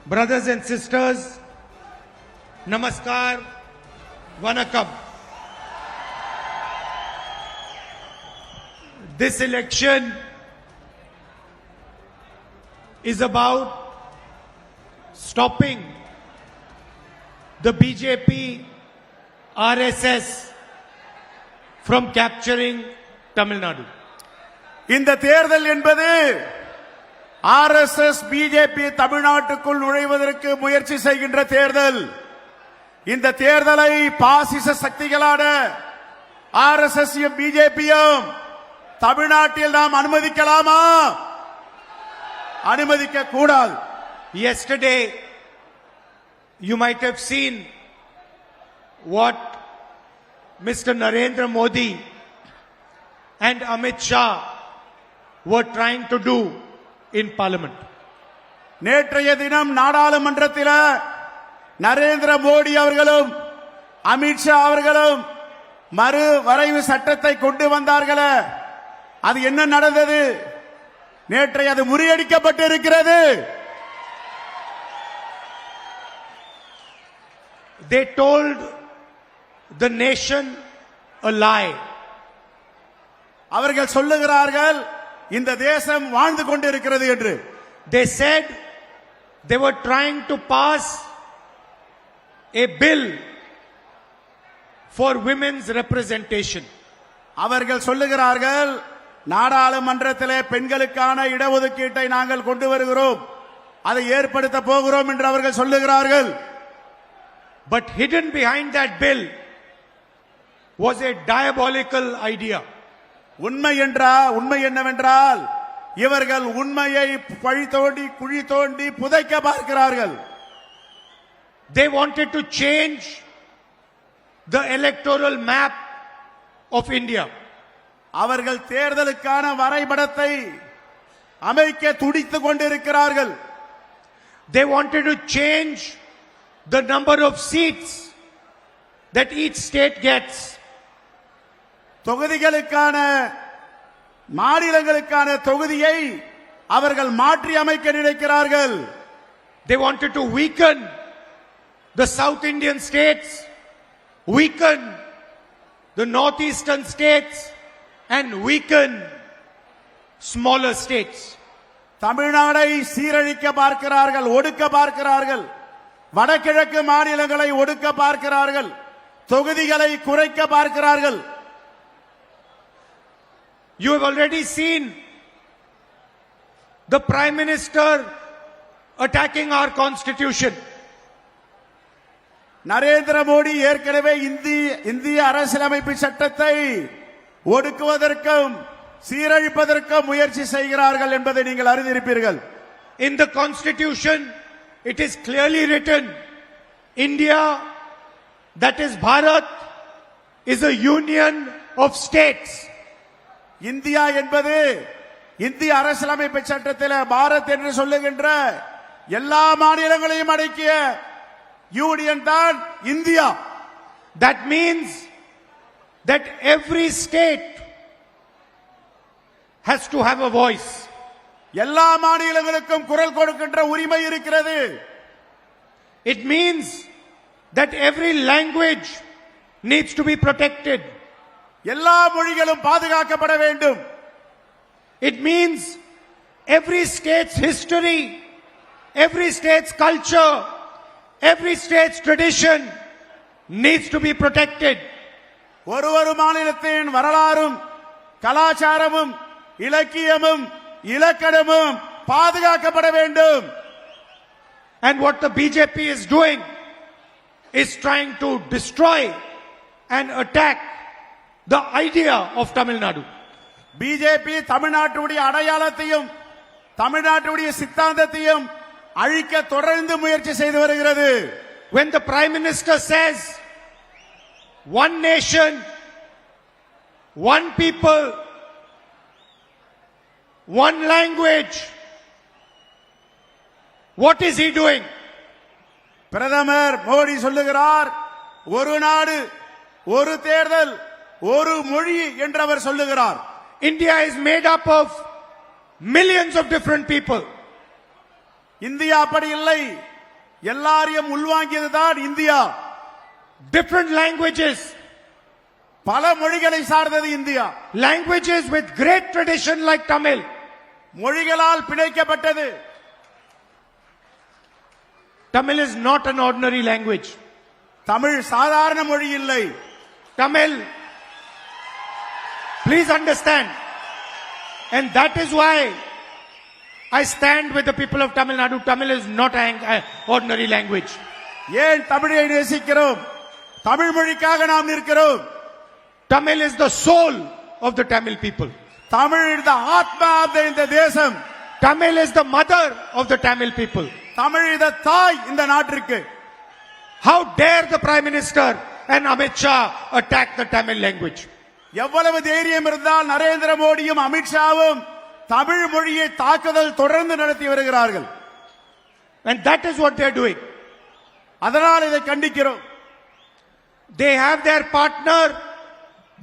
Brothers and sisters, Namaskar, Vanakkam. This election is about stopping the BJP RSS from capturing Tamil Nadu. இந்த தேர்தல் என்பது RSS BJP தமிழ்நாட்டுக்குள் நுழைவதற்கு முயற்சி செய்கின்ற தேர்தல். இந்த தேர்தலை பாசிச சக்திகளான RSS பிஜேபியும் தமிழ்நாட்டில் நாம் அனுமதிக்கலாமா? அனுமதிக்க கூடாது. Yesterday, you might have seen what Mr. Narendra Modi and Amit Shah were trying to do in Parliament. நேற்றைய தினம் நாடாளுமன்றத்தில் நரேந்திர மோடி அவர்களும் அமித்ஷா அவர்களும் மறு வரைவு சட்டத்தை கொண்டு வந்தார்கள். அது என்ன நடந்தது? நேற்றை அது முறியடிக்கப்பட்டு இருக்கிறது. They told the nation a lie. அவர்கள் சொல்லுகிறார்கள் இந்த தேசம் வாழ்ந்து கொண்டிருக்கிறது என்று. They said they were trying to pass a bill for women's representation. அவர்கள் சொல்லுகிறார்கள் நாடாளுமன்றத்திலே பெண்களுக்கான இடஒதுக்கீட்டை நாங்கள் கொண்டு வருகிறோம், அதை ஏற்படுத்த போகிறோம் என்று அவர்கள் சொல்லுகிறார்கள். But hidden behind that bill was a diabolical idea. உண்மை என்னவென்றால் இவர்கள் உண்மையை பழி தோண்டி குழி தோண்டி புதைக்க பார்க்கிறார்கள். They wanted to change the electoral map of India. அவர்கள் தேர்தலுக்கான வரைபடத்தை அமைக்க துடித்துக் கொண்டிருக்கிறார்கள். They wanted to change the number of seats that each state gets. தொகுதிகளுக்கான மாநிலங்களுக்கான தொகுதியை அவர்கள் மாற்றி அமைக்க நினைக்கிறார்கள். They wanted to weaken the South Indian states, weaken the northeastern states, and weaken smaller states. தமிழ்நாடை சீரழிக்க பார்க்கிறார்கள், ஒடுக்க பார்க்கிறார்கள். வடகிழக்கு மாநிலங்களை ஒடுக்க பார்க்கிறார்கள், தொகுதிகளை குறைக்க பார்க்கிறார்கள். You have already seen the Prime Minister attacking our constitution. Narendra Modi ஏற்கனவே இந்திய அரசியலமைப்பு சட்டத்தை ஒடுக்குவதற்கும் சீரழிப்பதற்கும் முயற்சி செய்கிறார்கள் என்பதை நீங்கள் அறிந்திருப்பீர்கள். In the constitution, it is clearly written, India, that is Bharat, is a union of states. India என்பது இந்திய அரசியலமைப்பு சட்டத்தில் பாரத் என்று சொல்லுகின்ற எல்லா மாநிலங்களையும் அடக்கிய யூனியன் தான் India. That means that every state has to have a voice. எல்லா மாநிலங்களுக்கும் குரல் கொடுக்கின்ற உரிமை இருக்கிறது. It means that every language needs to be protected. எல்லா மொழிகளும் பாதுகாக்கப்பட வேண்டும். It means every state's history, every state's culture, every state's tradition needs to be protected. ஒரு மாநிலத்தின் வரலாறும் கலாச்சாரமும் இலக்கியமும் இலக்கணமும் பாதுகாக்கப்பட வேண்டும். And what the BJP is doing is trying to destroy and attack the idea of Tamil Nadu. BJP தமிழ்நாட்டுடைய அடையாளத்தையும் தமிழ்நாட்டுடைய சித்தாந்தத்தையும் அழிக்க தொடர்ந்து முயற்சி செய்து வருகிறது. When the Prime Minister says one nation, one people, one language, what is he doing? பிரதமர் மோடி சொல்லுகிறார் ஒரு நாடு ஒரு தேர்தல் ஒரு மொழி என்று அவர் சொல்லுகிறார். India is made up of millions of different people. India அப்படி இல்லை. எல்லாரையும் உள்வாங்கியதுதான் இந்தியா. Different languages, பல மொழிகளை சார்ந்தது India. languages with great tradition like Tamil. மொழிகளால் பிணைக்கப்பட்டது. Tamil is not an ordinary language. Tamil சாதாரண மொழி இல்லை. Tamil, please understand. And that is why I stand with the people of Tamil Nadu. Tamil is not an ordinary language. ஏன் தமிழை நேசிக்கிறோம்? தமிழ் மொழிக்காக நாம் நிற்கிறோம். Tamil is the soul of the Tamil people. Tamil இந்த ஆத்மா இந்த தேசம். Tamil is the mother of the Tamil people. Tamil இந்த தாய் இந்த நாட்டிற்கு. How dare the Prime Minister and Amit Shah attack the Tamil language? எவ்வளவு தைரியம் இருந்தால் நரேந்திர மோடியும் அமித்ஷாவும் தமிழ் மொழியை தாக்குதல் தொடர்ந்து நடத்தி வருகிறார்கள். And that is what they are doing. அதனால் இதை கண்டிக்கிறோம். They have their partner,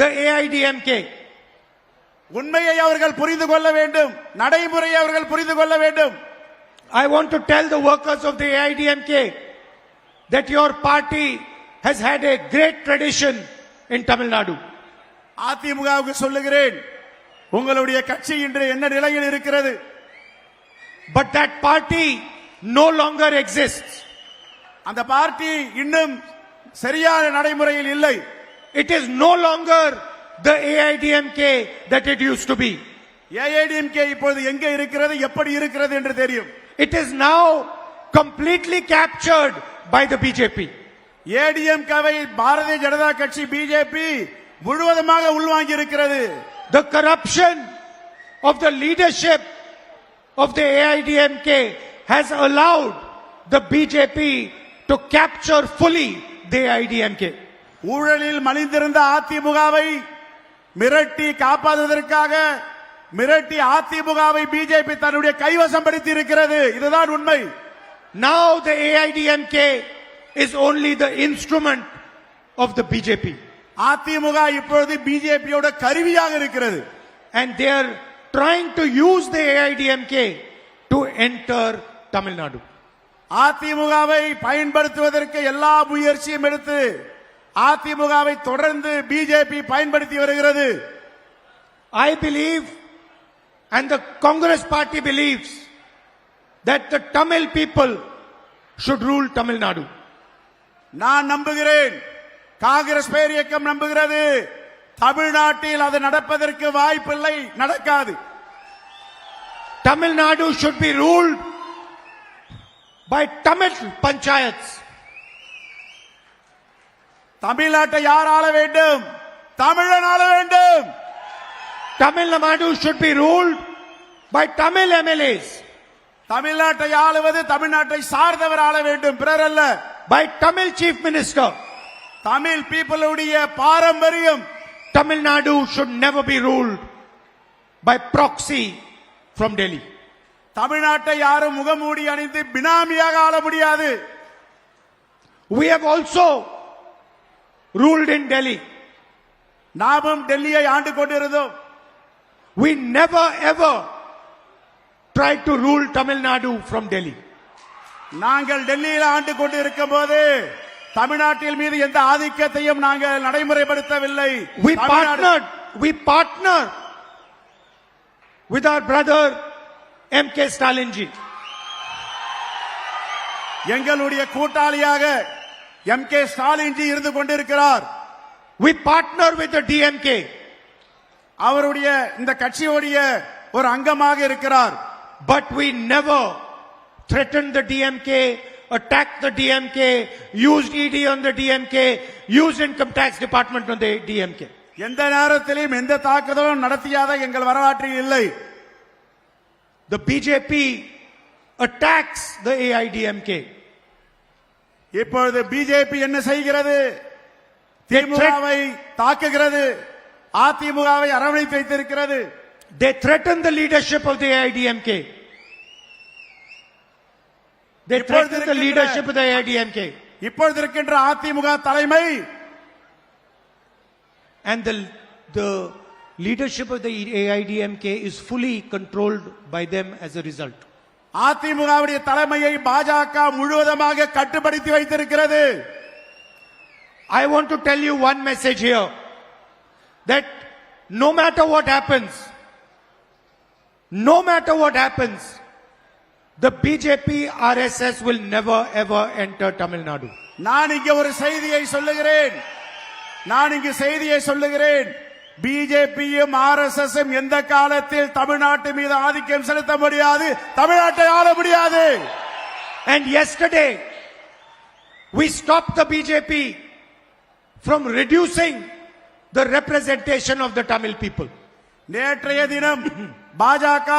the AIDMK. உண்மையை அவர்கள் புரிந்து கொள்ள வேண்டும். நடைமுறையை அவர்கள் புரிந்து கொள்ள வேண்டும். I want to tell the workers of the AIDMK that your party has had a great tradition in Tamil Nadu. அதிமுகவுக்கு சொல்லுகிறேன், உங்களுடைய கட்சி இன்று என்ன நிலையில் இருக்கிறது? But that party no longer exists. அந்த பார்ட்டி இன்னும் சரியான நடைமுறையில் இல்லை. It is no longer the AIDMK that it used to be. AIDMK இப்போது எங்கே இருக்கிறது, எப்படி இருக்கிறது என்று தெரியும். It is now completely captured by the BJP. ADMK-வை Bharatiya Janata கட்சி பிஜேபி முழுவதுமாக உள்வாங்கி இருக்கிறது. The corruption of the leadership of the AIDMK has allowed the BJP to capture fully the AIDMK. ஊழலில் மலிந்திருந்த அதிமுகவை மிரட்டி காப்பாற்றுவதற்காக மிரட்டி அதிமுகவை பிஜேபி தன்னுடைய கைவசம் படுத்தி இருக்கிறது. இதுதான் உண்மை. Now the AIDMK is only the instrument of the BJP. AIADMK இப்பொழுது பிஜேபியோட கருவியாக இருக்கிறது. And they are trying to use the AIDMK to enter Tamil Nadu. அதிமுகவை பயன்படுத்துவதற்கு எல்லா முயற்சியும் எடுத்து அதிமுகவை தொடர்ந்து பிஜேபி பயன்படுத்தி வருகிறது. I believe and the Congress party believes that the Tamil people should rule Tamil Nadu. நான் நம்புகிறேன், காங்கிரஸ் பேர் இயக்கம் நம்புகிறது, தமிழ்நாட்டில் அது நடப்பதற்கு வாய்ப்பில்லை, நடக்காது. Tamil Nadu should be ruled by Tamil panchayats. தமிழ்நாட்டை யார் ஆள வேண்டும்? தமிழன் ஆள வேண்டும். Tamil Nadu should be ruled by Tamil MLAs. தமிழ்நாட்டை ஆளுவது தமிழ்நாட்டை சார்ந்தவர் ஆள வேண்டும், பிறர் அல்ல. By Tamil Chief Minister. Tamil பீப்புளுடைய பாரம்பரியம். Tamil Nadu should never be ruled by proxy from Delhi. தமிழ்நாட்டை யாரும் முகமூடி அணிந்து பினாமியாக ஆள முடியாது. We have also ruled in Delhi. நாமும் டெல்லியை ஆண்டு கொண்டிருந்தோம். We never ever tried to rule Tamil Nadu from Delhi. நாங்கள் டெல்லியில் ஆண்டு கொண்டு இருக்கும் போது தமிழ்நாட்டில் மீது எந்த ஆதிக்கத்தையும் நாங்கள் நடைமுறைப்படுத்தவில்லை. We partnered with our brother MK Stalin ji. எங்களுடைய கூட்டாளியாக MK ஸ்டாலின் ஜி இருந்து கொண்டிருக்கிறார். We partner with the DMK. அவருடைய இந்த கட்சியுடைய ஒரு அங்கமாக இருக்கிறார். But we never threatened the DMK, attacked the DMK, used ED on the DMK, used income tax department on the DMK. எந்த நேரத்திலும் எந்த தாக்குதலும் நடத்தியாத எங்கள் வரலாற்றில் இல்லை. The BJP attacks the AIDMK. இப்பொழுது பிஜேபி என்ன செய்கிறது? திமுகவை தாக்குகிறது, அதிமுகவை அரவணைத்து வைத்திருக்கிறது. They threaten the leadership of the AIDMK. They threaten the leadership of the AIDMK. இப்பொழுது இருக்கின்ற அதிமுக தலைமை and the leadership of the AIDMK is fully controlled by them as a result. அதிமுகவுடைய தலைமையை பாஜக முழுவதுமாக கட்டுப்படுத்தி வைத்திருக்கிறது. I want to tell you one message here, that no matter what happens, the BJP RSS will never ever enter Tamil Nadu. நான் இங்கே ஒரு செய்தியை சொல்லுகிறேன். பிஜேபியும் ஆர்எஸ்எஸும் எந்த காலத்தில் தமிழ்நாட்டு மீது ஆதிக்கம் செலுத்த முடியாது, தமிழ்நாட்டை ஆள முடியாது. And yesterday we stopped the BJP from reducing the representation of the Tamil people. நேற்றைய தினம் பாஜக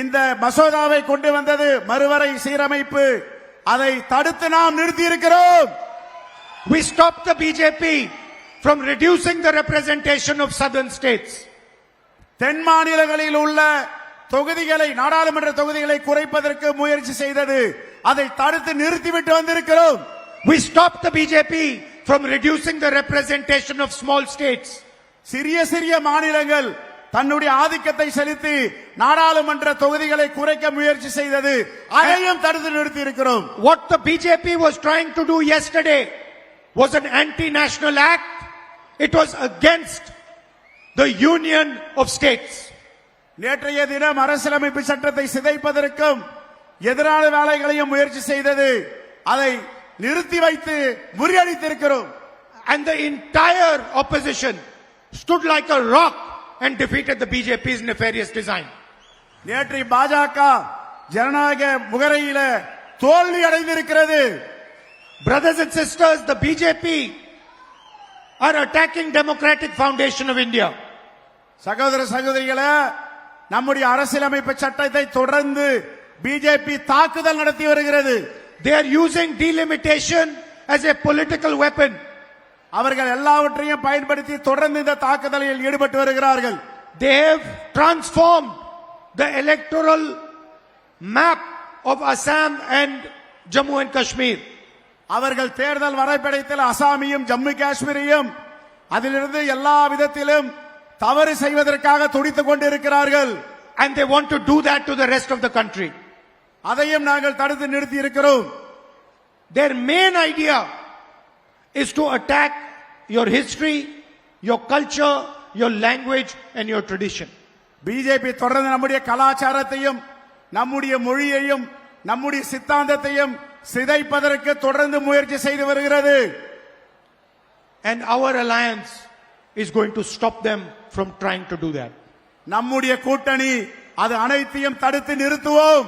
இந்த மசோதாவை கொண்டு வந்தது, மறுவரை சீரமைப்பு, அதை தடுத்து நாம் நிறுத்தி இருக்கிறோம். We stopped the BJP from reducing the representation of southern states. தென் மாநிலங்களில் உள்ள தொகுதிகளை, நாடாளுமன்ற தொகுதிகளை குறைப்பதற்கு முயற்சி செய்தது, அதை தடுத்து நிறுத்திவிட்டு வந்திருக்கிறோம். We stopped the BJP from reducing the representation of small states. சிறிய மாநிலங்கள் தன்னுடைய ஆதிக்கத்தை செலுத்தி நாடாளுமன்ற தொகுதிகளை குறைக்க முயற்சி செய்தது, அதையும் தடுத்து நிறுத்தி இருக்கிறோம். What the BJP was trying to do yesterday was an anti-national act. It was against the union of states. நேற்றைய தினம் அரசியலமைப்பு சட்டத்தை சிதைப்பதற்கும் எதிரான வேலைகளையும் முயற்சி செய்தது, அதை நிறுத்தி வைத்து முறியடித்திருக்கிறோம். And the entire opposition stood like a rock and defeated the BJP's nefarious design. நேற்று பாஜக ஜனநாயக முகரையில தோல்வி அடைந்திருக்கிறது. Brothers and sisters, the BJP are attacking democratic foundation of India. சகோதர சகோதரிகளே, நம்முடைய அரசியலமைப்பு சட்டத்தை தொடர்ந்து பிஜேபி தாக்குதல் நடத்தி வருகிறது. They are using delimitation as a political weapon. அவர்கள் எல்லாவற்றையும் பயன்படுத்தி தொடர்ந்து இந்த தாக்குதலில் ஈடுபட்டு வருகிறார்கள். They have transformed the electoral map of Assam and Jammu and Kashmir. அவர்கள் தேர்தல் வரைபடத்தில் அசாமியும் ஜம்மு காஷ்மீரையும் அதிலிருந்து எல்லா விதத்திலும் தவறு செய்வதற்காக துடித்துக் கொண்டிருக்கிறார்கள். And they want to do that to the rest of the country. அதையும் நாங்கள் தடுத்து நிறுத்தி இருக்கிறோம். Their main idea is to attack your history, your culture, your language and your tradition. BJP தொடர்ந்து நம்முடைய கலாச்சாரத்தையும் நம்முடைய மொழியையும் நம்முடைய சித்தாந்தத்தையும் சிதைப்பதற்கு தொடர்ந்து முயற்சி செய்து வருகிறது. And our alliance is going to stop them from trying to do that. நம்முடைய கூட்டணி அது அனைத்தையும் தடுத்து நிறுத்துவோம்.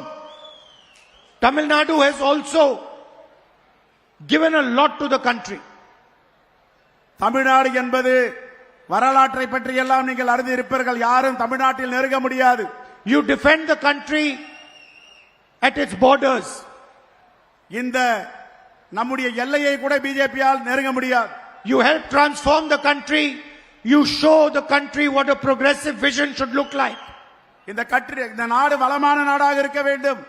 Tamil Nadu has also given a lot to the country. Tamil Nadu என்பது வரலாற்றை பற்றி எல்லாம் நீங்கள் அறிந்திருப்பீர்கள். யாரும் தமிழ்நாட்டில் நெருங்க முடியாது. You defend the country at its borders. இந்த நம்முடைய எல்லையை கூட பிஜேபியால் நெருங்க முடியாது. You help transform the country. You show the country what a progressive vision should look like. இந்த நாடு வளமான நாடாக இருக்க வேண்டும்.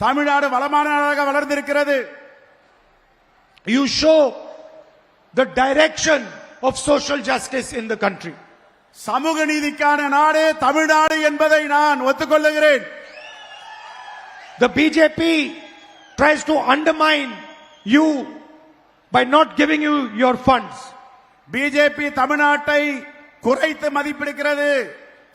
தமிழ்நாடு வளமான நாடாக வளர்ந்திருக்கிறது. You show the direction of social justice in the country. சமூக நீதிக்கான நாடு தமிழ்நாடு என்பதை நான் ஒத்துக்கொள்கிறேன். The BJP tries to undermine you by not giving you your funds. BJP தமிழ்நாட்டை குறைத்து மதிப்பிடுகிறது.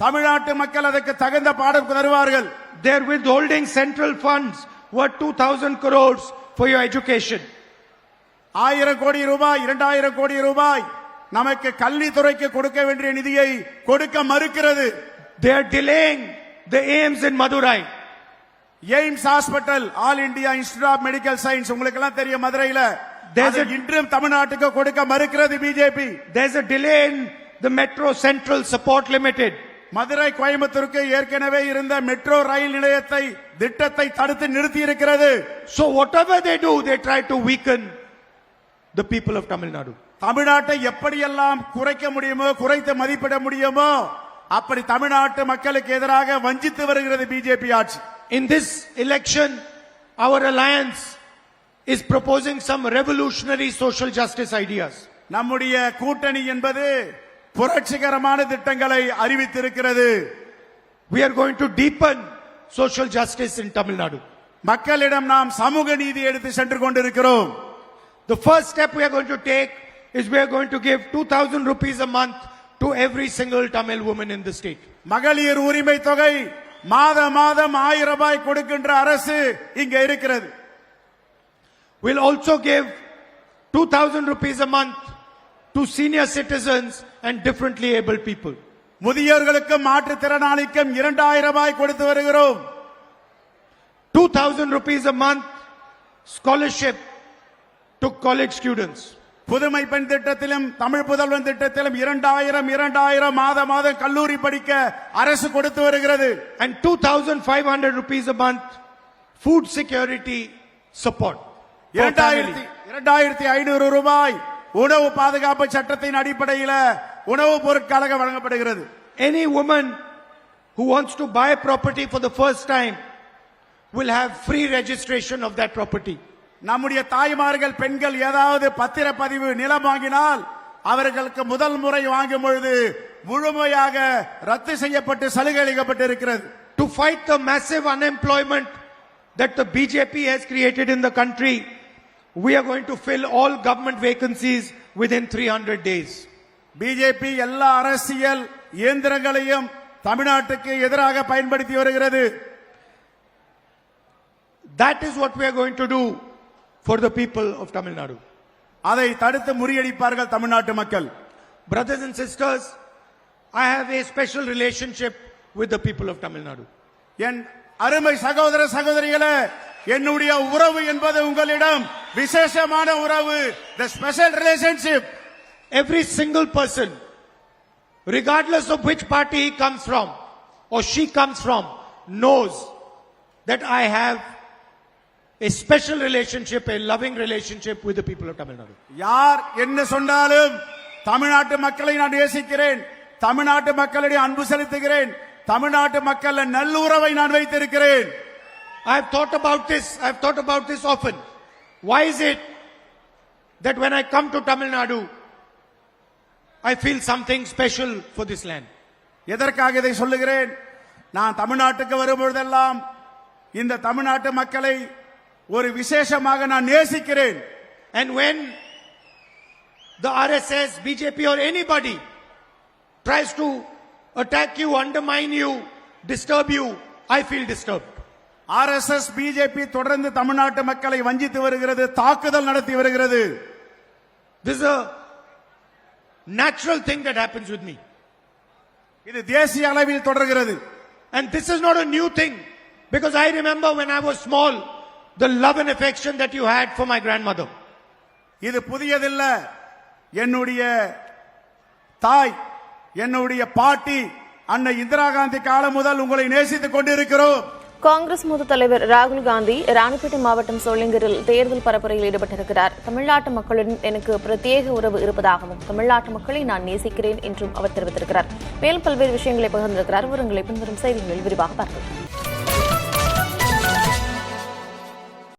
தமிழ்நாட்டு மக்கள் அதற்கு தகுந்த பாடம் தருவார்கள். They are withholding central funds worth 2,000 crores for your education. 1000 கோடி ரூபாய் 2000 கோடி ரூபாய் நமக்கு கல்வித்துறைக்கு கொடுக்க வேண்டிய நிதியை கொடுக்க மறுக்கிறது. They are delaying the AIIMS in Madurai. AIIMS hospital, all India institute of medical science, உங்களுக்கு எல்லாம் தெரியும் மதுரையில, இன்றும் தமிழ்நாட்டுக்கு கொடுக்க மறுக்கிறது BJP. There's a delay in the Metro Central Support Limited. Madurai கோயம்புத்தூருக்கு ஏற்கனவே இருந்த மெட்ரோ ரயில் நிலையத்தை திட்டத்தை தடுத்து நிறுத்தி இருக்கிறது. So whatever they do, they try to weaken the people of Tamil Nadu. தமிழ்நாட்டை எப்படியெல்லாம் குறைக்க முடியுமோ, குறைத்து மதிப்பிட முடியுமோ, அப்படி தமிழ்நாட்டு மக்களுக்கு எதிராக வஞ்சித்து வருகிறது பிஜேபி ஆட்சி. In this election, our alliance is proposing some revolutionary social justice ideas. நம்முடைய கூட்டணி என்பது புரட்சிகரமான திட்டங்களை அறிவித்திருக்கிறது. We are going to deepen social justice in Tamil Nadu. மக்களிடம் நாம் சமூக நீதி எடுத்து சென்று கொண்டிருக்கிறோம். The first step we are going to take is we are going to give 2,000 rupees a month to every single Tamil woman in the state. மகளிர் உரிமை தொகை மாதம் 1000 ரூபாய் கொடுக்கின்ற அரசு இங்க இருக்கிறது. We'll also give 2,000 rupees a month to senior citizens and differently abled people. முதியோர்களுக்கும் மாற்றுத்திறனாளிக்கும் 2000 ரூபாய் கொடுத்து வருகிறோம். 2,000 rupees a month scholarship to college students. புதுமை பெண் திட்டத்திலும் தமிழ் புதல்வன் திட்டத்திலும் 2000 மாதம் கல்லூரி படிக்க அரசு கொடுத்து வருகிறது. And 2,500 rupees a month food security support. 2500 ரூபாய் உணவு பாதுகாப்பு சட்டத்தின் அடிப்படையில் உணவுப் பொருட்களாக வழங்கப்படுகிறது. Any woman who wants to buy property for the first time will have free registration of that property. நம்முடைய தாய்மார்கள் பெண்கள் ஏதாவது பத்திரப்பதிவு நிலம் வாங்கினால் அவர்களுக்கு முதல் முறை வாங்கும் பொழுது முழுமையாக ரத்து செய்யப்பட்டு சலுகை அளிக்கப்பட்டிருக்கிறது. To fight the massive unemployment that the BJP has created in the country, we are going to fill all government vacancies within 300 days. BJP எல்லா அரசியல் இயந்திரங்களையும் தமிழ்நாட்டுக்கு எதிராக பயன்படுத்தி வருகிறது. That is what we are going to do for the people of Tamil Nadu. அதை தடுத்து முறியடிப்பார்கள் தமிழ்நாட்டு மக்கள். Brothers and sisters, I have a special relationship with the people of Tamil Nadu. என் அருமை சகோதர சகோதரிகளே, என்னுடைய உறவு என்பது உங்களிடம் விசேஷமான உறவு, the special relationship. Every single person, regardless of which party he comes from or she comes from, knows that I have a special relationship, a loving relationship with the people of Tamil Nadu. யார் என்ன சொன்னாலும் தமிழ்நாட்டு மக்களை நான் நேசிக்கிறேன், தமிழ்நாட்டு மக்களிடையே அன்பு செலுத்துகிறேன், தமிழ்நாட்டு மக்கள் நல்லுறவை நான் வைத்திருக்கிறேன். I have thought about this often. Why is it that when I come to Tamil Nadu, I feel something special for this land? எதற்காக இதை சொல்லுகிறேன்? நான் தமிழ்நாட்டுக்கு வரும்பொழுதெல்லாம் இந்த தமிழ்நாட்டு மக்களை ஒரு விசேஷமாக நான் நேசிக்கிறேன். And when the RSS, BJP or anybody tries to attack you, undermine you, disturb you, I feel disturbed. RSS, BJP தொடர்ந்து தமிழ்நாட்டு மக்களை வஞ்சித்து வருகிறது, தாக்குதல் நடத்தி வருகிறது. This is a natural thing that happens with me. இது தேசிய அளவில் தொடர்கிறது. And this is not a new thing, because I remember when I was small, the love and affection that you had for my grandmother. இது புதியதில்ல. என்னுடைய தாய், என்னுடைய பாட்டி அன்னை இந்திரா காந்தி காலம் முதல் உங்களை நேசித்துக் கொண்டிருக்கிறோம். காங்கிரஸ் மூத்த தலைவர் ராகுல் காந்தி ராணிப்பேட்டை மாவட்டம் சோளிங்கரில் தேர்தல் பரப்புரையில் ஈடுபட்டிருக்கிறார். தமிழ்நாட்டு மக்களுடன் எனக்கு பிரத்யேக உறவு இருப்பதாகவும் தமிழ்நாட்டு மக்களை நான் நேசிக்கிறேன் என்றும் அவர் தெரிவித்திருக்கிறார். மேலும் பல்வேறு விஷயங்களை பகிர்ந்திருக்கிறார். விவரங்களை பின்வரும் செய்திகளில் விரிவாக பார்க்கலாம்.